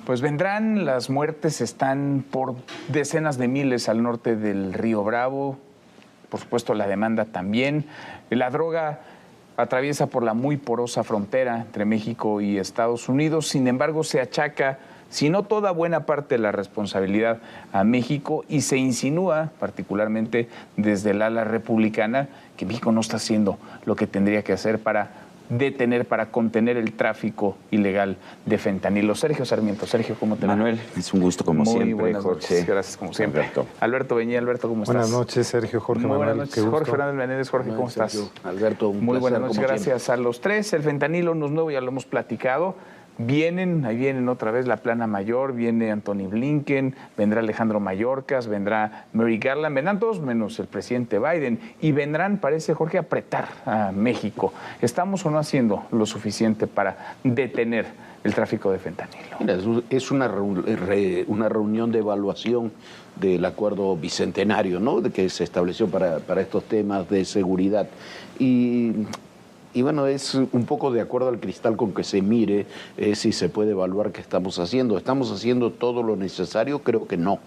Pues vendrán, las muertes están por decenas de miles al norte del Río Bravo, por supuesto la demanda también. La droga atraviesa por la muy porosa frontera entre México y Estados Unidos, sin embargo se achaca, si no toda, buena parte de la responsabilidad a México y se insinúa, particularmente desde el ala republicana, que México no está haciendo lo que tendría que hacer para detener, para contener el tráfico ilegal de fentanilo. Sergio Sarmiento. Sergio, ¿cómo te va? Manuel, es un gusto como siempre. Muy buenas Jorge. noches. Gracias, como siempre. Alberto Beñía. Alberto, ¿cómo estás? Buenas noches, Sergio, Jorge, muy Manuel. Buenas noches, Jorge Fernández Menéndez. Jorge, ¿cómo estás? Sergio, Alberto, un muy placer, buenas noches, como gracias siempre. a los tres. El fentanilo no es nuevo, ya lo hemos platicado. Ahí vienen otra vez la plana mayor, viene Anthony Blinken, vendrá Alejandro Mayorkas, vendrá Merrick Garland, vendrán todos menos el presidente Biden y vendrán, parece Jorge, a apretar a México. ¿Estamos o no haciendo lo suficiente para detener el tráfico de fentanilo? Mira, es una reunión de evaluación del acuerdo bicentenario, ¿no?, de que se estableció para estos temas de seguridad. Y bueno, es un poco de acuerdo al cristal con que se mire si se puede evaluar qué estamos haciendo. ¿Estamos haciendo todo lo necesario? Creo que no.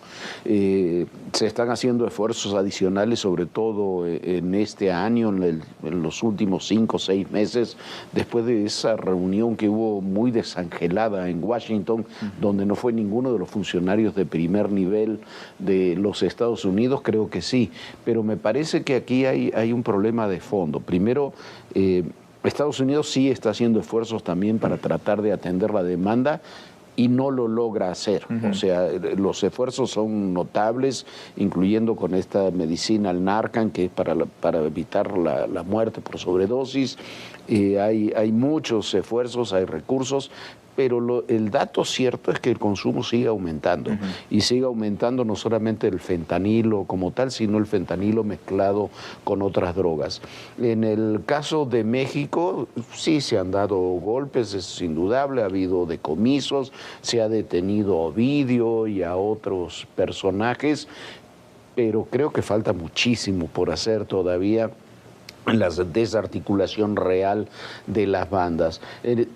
Se están haciendo esfuerzos adicionales, sobre todo en este año, en los últimos 5 o 6 meses, después de esa reunión que hubo muy desangelada en Washington, donde no fue ninguno de los funcionarios de primer nivel de los Estados Unidos. Creo que sí, pero me parece que aquí hay un problema de fondo. Primero, Estados Unidos sí está haciendo esfuerzos también para tratar de atender la demanda y no lo logra hacer. O sea, los esfuerzos son notables, incluyendo con esta medicina, el Narcan, que es para evitar la muerte por sobredosis. Hay muchos esfuerzos, hay recursos, pero el dato cierto es que el consumo sigue aumentando. Y sigue aumentando no solamente el fentanilo como tal, sino el fentanilo mezclado con otras drogas. En el caso de México, sí se han dado golpes, es indudable, ha habido decomisos, se ha detenido a Ovidio y a otros personajes, pero creo que falta muchísimo por hacer todavía en la desarticulación real de las bandas.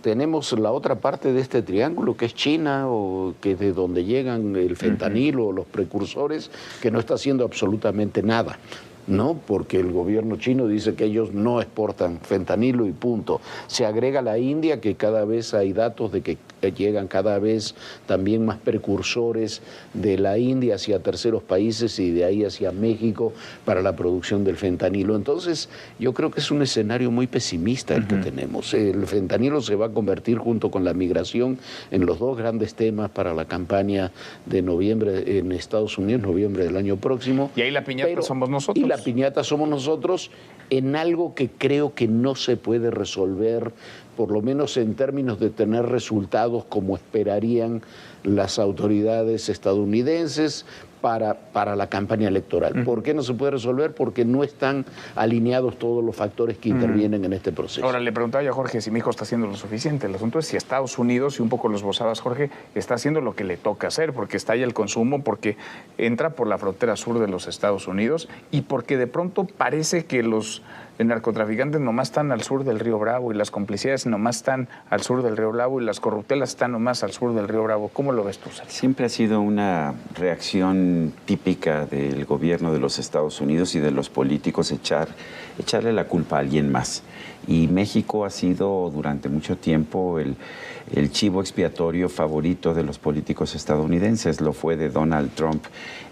Tenemos la otra parte de este triángulo, que es China, o que es de donde llegan el fentanilo o los precursores, que no está haciendo absolutamente nada, ¿no? Porque el gobierno chino dice que ellos no exportan fentanilo y punto. Se agrega la India, que cada vez hay datos de que llegan cada vez también más precursores de la India hacia terceros países y de ahí hacia México para la producción del fentanilo. Entonces, yo creo que es un escenario muy pesimista el que tenemos. El fentanilo se va a convertir, junto con la migración, en los dos grandes temas para la campaña de noviembre en Estados Unidos, noviembre del año próximo. Y ahí la piñata somos nosotros. Y la piñata somos nosotros en algo que creo que no se puede resolver, por lo menos en términos de tener resultados como esperarían las autoridades estadounidenses para la campaña electoral. ¿Por qué no se puede resolver? Porque no están alineados todos los factores que intervienen en este proceso. Ahora, le preguntaba yo a Jorge si México está haciendo lo suficiente. El asunto es si Estados Unidos, y un poco los esbozabas, Jorge, está haciendo lo que le toca hacer, porque está ahí el consumo, porque entra por la frontera sur de los Estados Unidos y porque de pronto parece que los narcotraficantes nomás están al sur del Río Bravo y las complicidades nomás están al sur del Río Bravo y las corruptelas están nomás al sur del Río Bravo. ¿Cómo lo ves tú, Sergio? Siempre ha sido una reacción típica del gobierno de los Estados Unidos y de los políticos echarle la culpa a alguien más. Y México ha sido durante mucho tiempo el chivo expiatorio favorito de los políticos estadounidenses. Lo fue de Donald Trump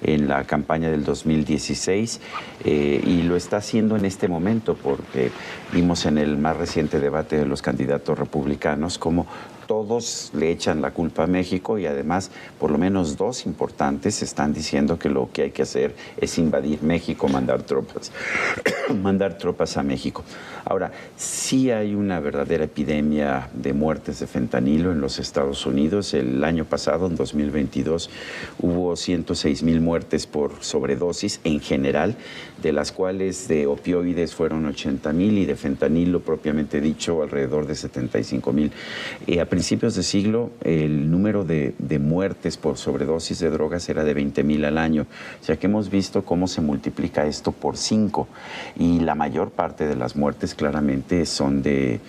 en la campaña del 2016 y lo está haciendo en este momento, porque vimos en el más reciente debate de los candidatos republicanos cómo todos le echan la culpa a México y además por lo menos 2 importantes están diciendo que lo que hay que hacer es invadir México, mandar tropas a México. Ahora, sí hay una verdadera epidemia de muertes de fentanilo en los Estados Unidos. El año pasado, en 2022, hubo 106,000 muertes por sobredosis en general, de las cuales de opioides fueron 80,000 y de fentanilo propiamente dicho alrededor de 75,000. principios de siglo el número de muertes por sobredosis de drogas era de 20,000 al año. O sea que hemos visto cómo se multiplica esto por 5 y la mayor parte de las muertes claramente son de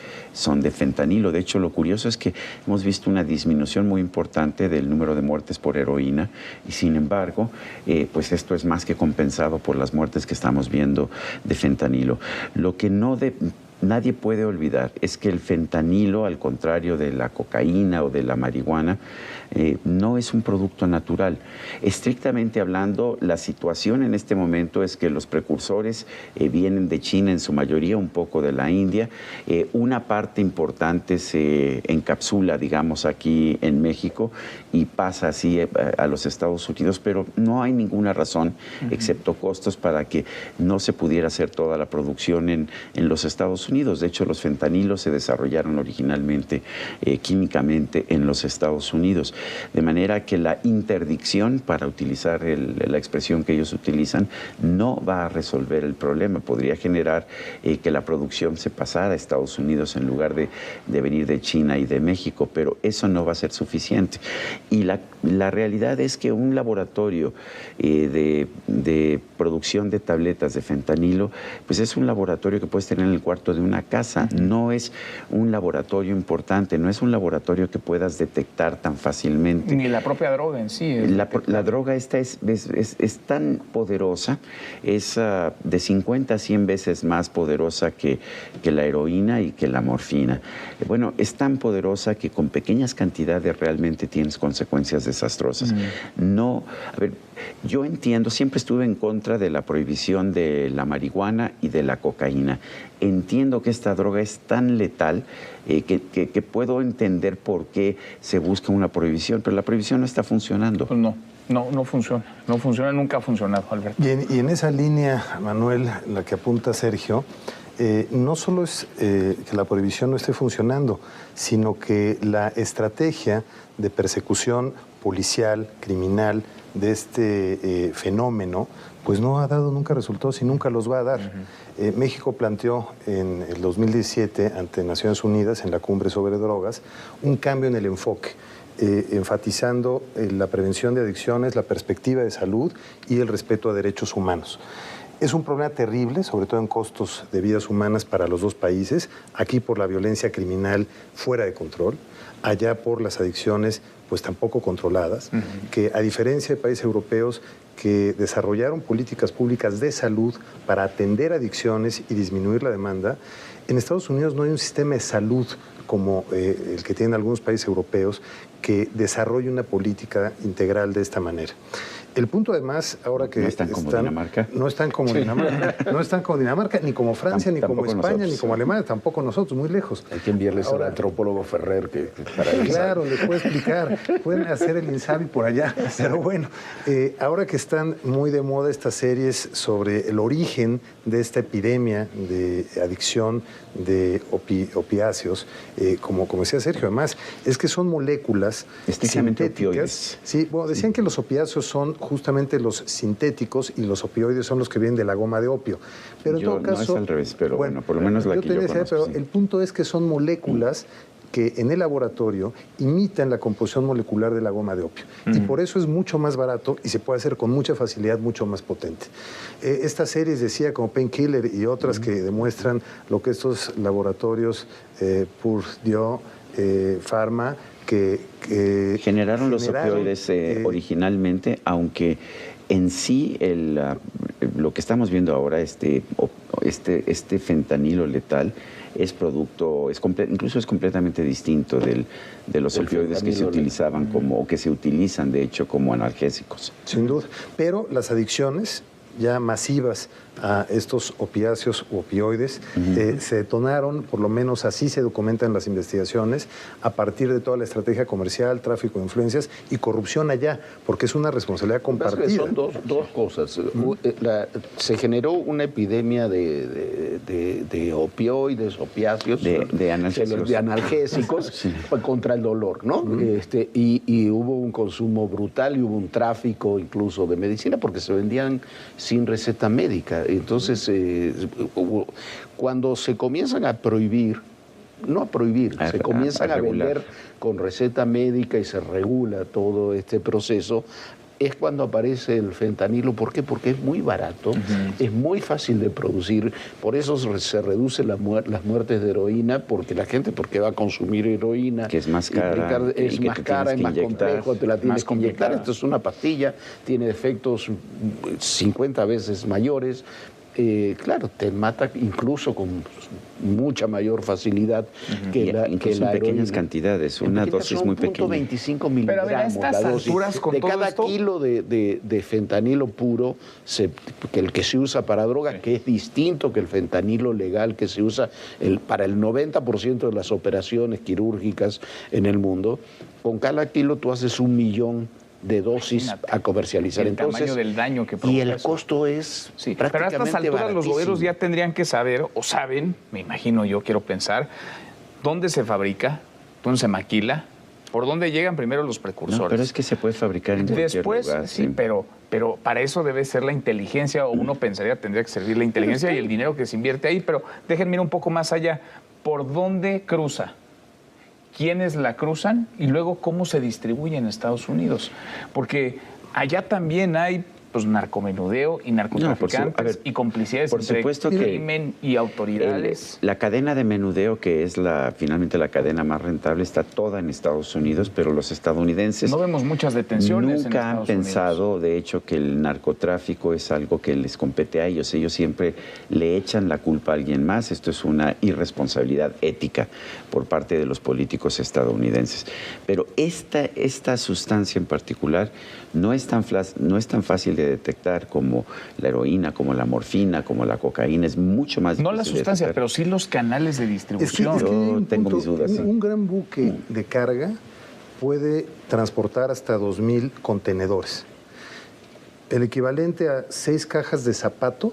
fentanilo. De hecho, lo curioso es que hemos visto una disminución muy importante del número de muertes por heroína y sin embargo, pues esto es más que compensado por las muertes que estamos viendo de fentanilo. Lo que nadie puede olvidar es que el fentanilo, al contrario de la cocaína o de la marihuana, no es un producto natural. Estrictamente hablando, la situación en este momento es que los precursores vienen de China en su mayoría, un poco de la India. Una parte importante se encapsula, digamos, aquí en México y pasa así a los Estados Unidos, pero no hay ninguna razón, excepto costos, para que no se pudiera hacer toda la producción en los Estados Unidos. De hecho, los fentanilos se desarrollaron originalmente químicamente en los Estados Unidos. De manera que la interdicción, para utilizar la expresión que ellos utilizan, no va a resolver el problema. Podría generar que la producción se pasara a Estados Unidos en lugar de venir de China y de México, pero eso no va a ser suficiente. Y la realidad es que un laboratorio de producción de tabletas de fentanilo, pues es un laboratorio que puedes tener en el cuarto de una casa. No es un laboratorio importante, no es un laboratorio que puedas detectar tan fácilmente. Ni la propia droga en sí. La droga esta es tan poderosa, es de 50 a 100 veces más poderosa que la heroína y que la morfina. Bueno, es tan poderosa que con pequeñas cantidades realmente tienes consecuencias desastrosas. No, a ver, yo entiendo, siempre estuve en contra de la prohibición de la marihuana y de la cocaína. Entiendo que esta droga es tan letal que puedo entender por qué se busca una prohibición, pero la prohibición no está funcionando. Pues no funciona. No funciona, nunca ha funcionado, Alberto. Y en esa línea, Manuel, la que apunta Sergio, no solo es que la prohibición no esté funcionando, sino que la estrategia de persecución policial, criminal, de este fenómeno, pues no ha dado nunca resultados y nunca los va a dar. México planteó en el 2017 ante Naciones Unidas en la cumbre sobre drogas un cambio en el enfoque, enfatizando la prevención de adicciones, la perspectiva de salud y el respeto a derechos humanos. Es un problema terrible, sobre todo en costos de vidas humanas para los dos países, aquí por la violencia criminal fuera de control, allá por las adicciones pues tampoco controladas, que a diferencia de países europeos que desarrollaron políticas públicas de salud para atender adicciones y disminuir la demanda, en Estados Unidos no hay un sistema de salud como el que tienen algunos países europeos que desarrolle una política integral de esta manera. El punto además, ahora que no están como Dinamarca. No están como Dinamarca, no están como Dinamarca, ni como Francia, ni como España, nosotros, ni como Alemania, tampoco nosotros, muy lejos. Hay que enviarles al antropólogo Ferrer para claro, les puede explicar, pueden hacer el INSABI por allá, pero bueno, ahora que están muy de moda estas series sobre el origen de esta epidemia de adicción de opiáceos, como decía Sergio, además, es que son moléculas sintéticas. Sí, bueno, decían que los opiáceos son justamente los sintéticos y los opioides son los que vienen de la goma de opio. Pero en todo caso, no es al revés, pero bueno, por lo menos la que yo conozco. Pero el punto es que son moléculas que en el laboratorio imitan la composición molecular de la goma de opio. Y por eso es mucho más barato y se puede hacer con mucha facilidad, mucho más potente. Estas series, decía, como Painkiller y otras que demuestran lo que estos laboratorios Purdue, Pharma, que generaron los opioides originalmente, aunque en sí lo que estamos viendo ahora, este fentanilo letal, incluso es completamente distinto de los opioides que se utilizaban o que se utilizan de hecho como analgésicos. Sin duda, pero las adicciones ya masivas a estos opiáceos u opioides se detonaron, por lo menos así se documentan las investigaciones, a partir de toda la estrategia comercial, tráfico de influencias y corrupción allá, porque es una responsabilidad compartida. Son dos cosas. Se generó una epidemia de opioides, opiáceos, de analgésicos sí, contra el dolor, ¿no? Y hubo un consumo brutal y hubo un tráfico incluso de medicina porque se vendían sin receta médica. Entonces, cuando se comienzan a prohibir no a prohibir, se comienzan a regular. vender con receta médica y se regula todo este proceso, es cuando aparece el fentanilo. ¿Por qué? Porque es muy barato, es muy fácil de producir, por eso se reducen las muertes de heroína, porque la gente va a consumir heroína. Que es más cara. Es más cara, es más complejo, te la tienes que inyectar. complicada. Esto es una pastilla, tiene efectos 50 veces mayores. Claro, te mata incluso con mucha mayor facilidad que la incluso en pequeñas cantidades, una dosis muy pequeña. 25 Pero a ver, a miligramos estas la dosis. alturas, con de todo cada esto... kilo de fentanilo puro, que el que se usa para drogas, que es distinto que el fentanilo legal que se usa para el 90% de las operaciones quirúrgicas en el mundo, con cada kilo tú haces 1 millón de dosis a comercializar. El tamaño del daño que provoca y el eso. costo es Sí, pero a prácticamente estas alturas los baratísimo. gobiernos ya tendrían que saber, o saben, me imagino yo, quiero pensar, dónde se fabrica, dónde se maquila, por dónde llegan primero los precursores. No, pero es que se puede fabricar en cualquier Después, lugar. sí, pero para eso debe ser la inteligencia, o uno pensaría tendría que servir la inteligencia y el dinero que se invierte ahí, pero déjenme ir un poco más allá. ¿Por dónde cruza? ¿Quiénes la cruzan? Y luego, ¿cómo se distribuye en Estados Unidos? Porque allá también hay pues narcomenudeo y narcotraficantes a ver, y complicidades por entre supuesto que crimen y autoridades. La cadena de menudeo, que es finalmente la cadena más rentable, está toda en Estados Unidos, pero los estadounidenses No vemos muchas detenciones en nunca han Estados pensado, Unidos. de hecho, que el narcotráfico es algo que les compete a ellos. Ellos siempre le echan la culpa a alguien más. Esto es una irresponsabilidad ética por parte de los políticos estadounidenses. Pero esta sustancia en particular no es tan fácil de detectar como la heroína, como la morfina, como la cocaína. Es mucho más difícil No la de sustancia, detectar. pero sí los canales de distribución. Es que hay un tengo punto, mis dudas, sí. Un gran buque de carga puede transportar hasta 2,000 contenedores. El equivalente a 6 cajas de zapato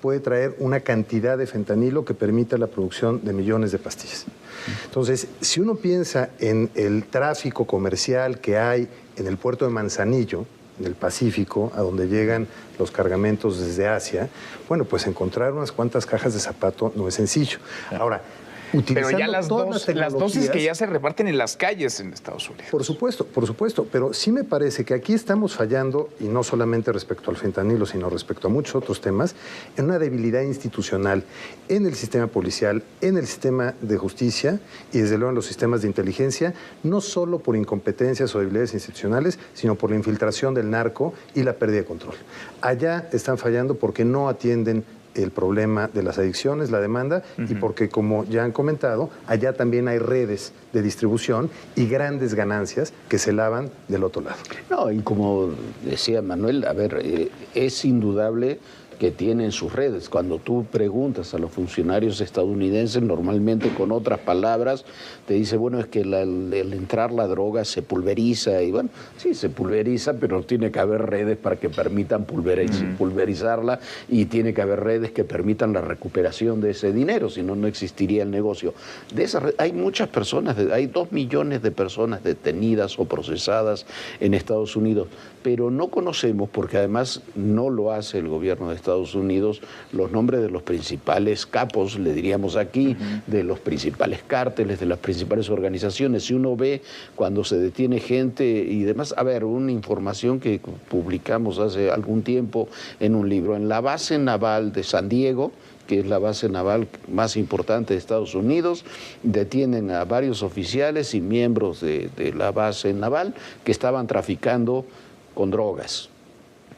puede traer una cantidad de fentanilo que permita la producción de millones de pastillas. Entonces, si uno piensa en el tráfico comercial que hay en el puerto de Manzanillo, en el Pacífico, a donde llegan los cargamentos desde Asia, bueno, pues encontrar unas cuantas cajas de zapato no es sencillo. Ahora, Pero utilizando ya las dosis tecnologías, que ya se reparten en las calles en Estados Unidos. por supuesto, pero sí me parece que aquí estamos fallando, y no solamente respecto al fentanilo, sino respecto a muchos otros temas, en una debilidad institucional en el sistema policial, en el sistema de justicia y desde luego en los sistemas de inteligencia, no solo por incompetencias o debilidades institucionales, sino por la infiltración del narco y la pérdida de control. Allá están fallando porque no atienden el problema de las adicciones, la demanda, y porque, como ya han comentado, allá también hay redes de distribución y grandes ganancias que se lavan del otro lado. No, y como decía Manuel, a ver, es indudable que tienen sus redes. Cuando tú preguntas a los funcionarios estadounidenses, normalmente con otras palabras, te dice, bueno, es que al entrar la droga se pulveriza, y bueno, sí, se pulveriza, pero tiene que haber redes para que permitan pulverizarla, y tiene que haber redes que permitan la recuperación de ese dinero, si no, no existiría el negocio. De esas hay muchas personas, hay 2 millones de personas detenidas o procesadas en Estados Unidos, pero no conocemos, porque además no lo hace el gobierno de Estados Unidos, los nombres de los principales capos, le diríamos aquí, de los principales cárteles, de las principales organizaciones. Si uno ve cuando se detiene gente y demás, a ver, una información que publicamos hace algún tiempo en un libro, en la base naval de San Diego, que es la base naval más importante de Estados Unidos, detienen a varios oficiales y miembros de la base naval que estaban traficando con drogas.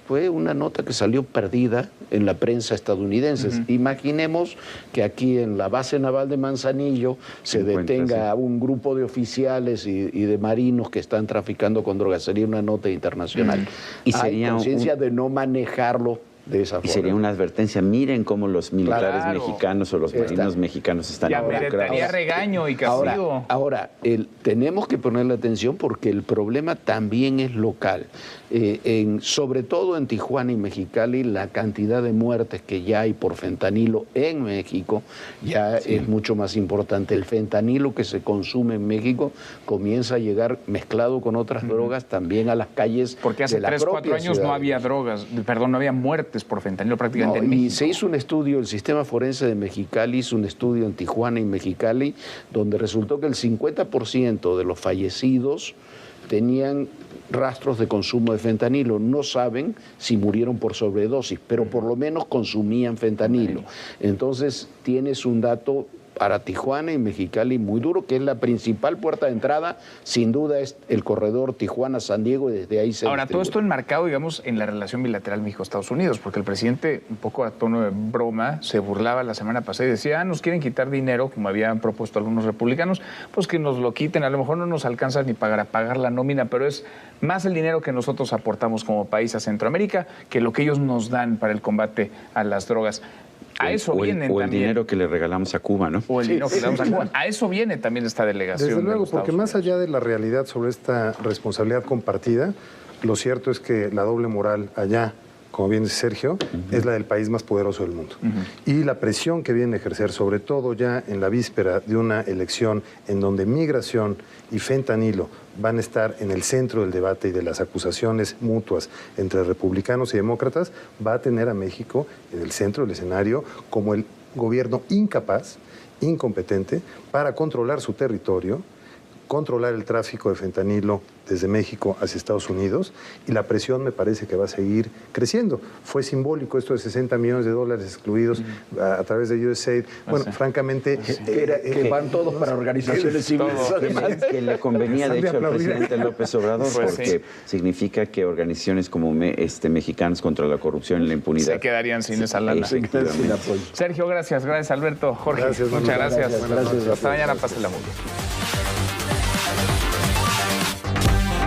Fue una nota que salió perdida en la prensa estadounidense. Imaginemos que aquí en la base naval de Manzanillo se detenga a un grupo de oficiales y de marinos que están traficando con drogas. Sería una nota internacional. Y hay sería conciencia de no manejarlo de esa Y forma. sería una advertencia, miren cómo los militares Claro. mexicanos o los marinos mexicanos están Ya involucrados. merecería regaño y castigo. Ahora tenemos que ponerle atención porque el problema también es local. Sobre todo en Tijuana y Mexicali, la cantidad de muertes que ya hay por fentanilo en México ya es mucho más importante. El fentanilo que se consume en México comienza a llegar mezclado con otras drogas también a las calles. Porque hace de la 3, 4 propia años Ciudad no de había México. drogas, perdón, no había muertes muertes por fentanilo prácticamente en y México. se hizo un estudio, el Sistema Forense de Mexicali hizo un estudio en Tijuana y Mexicali, donde resultó que el 50% de los fallecidos tenían rastros de consumo de fentanilo. No saben si murieron por sobredosis, pero por lo menos consumían fentanilo. Entonces tienes un dato para Tijuana y Mexicali muy duro, que es la principal puerta de entrada, sin duda es el corredor Tijuana-San Diego, y desde ahí se Ahora, todo distribuye. esto enmarcado, digamos, en la relación bilateral México-Estados Unidos, porque el presidente, un poco a tono de broma, se burlaba la semana pasada y decía, nos quieren quitar dinero, como habían propuesto algunos republicanos, pues que nos lo quiten, a lo mejor no nos alcanza ni para pagar la nómina, pero es más el dinero que nosotros aportamos como país a Centroamérica que lo que ellos nos dan para el combate a las drogas. A eso vienen o el también. dinero que le regalamos a Cuba, ¿no? O el dinero que le damos a Cuba. A eso viene también esta delegación. Desde de luego, los porque Estados más allá de la realidad sobre esta responsabilidad compartida, lo cierto es que la doble moral allá, como bien dice Sergio, es la del país más poderoso del mundo. Y la presión que viene a ejercer, sobre todo ya en la víspera de una elección en donde migración y fentanilo van a estar en el centro del debate y de las acusaciones mutuas entre republicanos y demócratas, va a tener a México en el centro del escenario como el gobierno incapaz, incompetente, para controlar su territorio, controlar el tráfico de fentanilo desde México hacia Estados Unidos, y la presión me parece que va a seguir creciendo. Fue simbólico esto de $60 millones civiles a través de USAID. Bueno, francamente... que van todos para organizaciones civiles. Que le convenía, de hecho, al presidente López Obrador, Pues porque significa que organizaciones como Mexicanos contra la Corrupción y la Impunidad Se quedarían sin esa lana. efectivamente. Sergio, gracias. Gracias, Alberto. Jorge, Gracias, muchas Manuel. gracias. Gracias. Hasta mañana, pásenla muy bien.